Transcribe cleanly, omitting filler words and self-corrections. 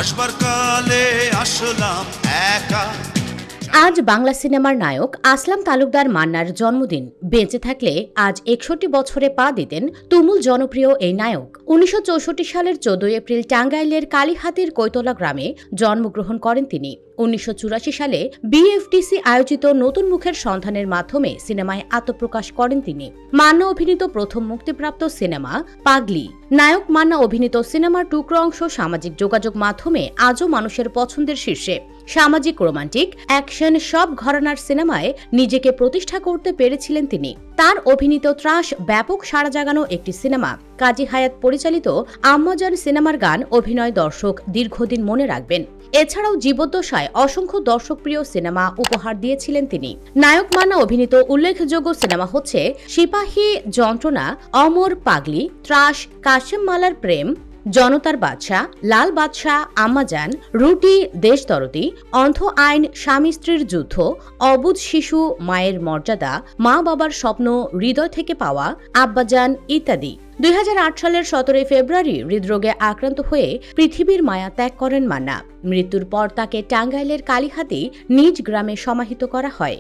আসবার কালে আসলাম একা। আজ বাংলা সিনেমার নায়ক আসলাম তালুকদার মান্নার জন্মদিন। বেঁচে থাকলে আজ 61 বছরে পা দিতেন তুমুল জনপ্রিয় এই নায়ক। 1964 সালের 14 এপ্রিল টাঙ্গাইলের কালীহাতির কৈতলা গ্রামে জন্মগ্রহণ করেন তিনি। 1984 সালে বিএফডিসি আয়োজিত নতুন মুখের সন্ধানের মাধ্যমে সিনেমায় আত্মপ্রকাশ করেন তিনি। মান্না অভিনীত প্রথম মুক্তিপ্রাপ্ত সিনেমা পাগলি। নায়ক মান্না অভিনীত সিনেমার টুকরো অংশ সামাজিক যোগাযোগ মাধ্যমে আজও মানুষের পছন্দের শীর্ষে। সামাজিক, রোমান্টিক, অ্যাকশন সব ঘরানার সিনেমায় নিজেকে প্রতিষ্ঠা করতে পেরেছিলেন তিনি। তার অভিনীত ত্রাস ব্যাপক সাড়া জাগানো একটি সিনেমা। কাজী হায়াত পরিচালিত আম্মাজান সিনেমার গান অভিনয় দর্শক দীর্ঘদিন মনে রাখবেন। এছাড়াও জীবদ্দশায় অসংখ্য দর্শকপ্রিয় সিনেমা উপহার দিয়েছিলেন তিনি। নায়ক মান্না অভিনীত উল্লেখযোগ্য সিনেমা হচ্ছে সিপাহী, যন্ত্রণা, অমর, পাগলি, ত্রাস, কাশেম মালার প্রেম, জনতার বাদশা, লাল বাদশা, আম্মাজান, রুটি, দেশদরদি, অন্ধ আইন, স্বামী স্ত্রীর যুদ্ধ, অবুঝ শিশু, মায়ের মর্যাদা, মা বাবার স্বপ্ন, হৃদয় থেকে পাওয়া, আব্বাজান ইত্যাদি। 2008 সালের 17 ফেব্রুয়ারি হৃদরোগে আক্রান্ত হয়ে পৃথিবীর মায়া ত্যাগ করেন মান্না। মৃত্যুর পর তাকে টাঙ্গাইলের কালীহাতি নিজ গ্রামে সমাহিত করা হয়।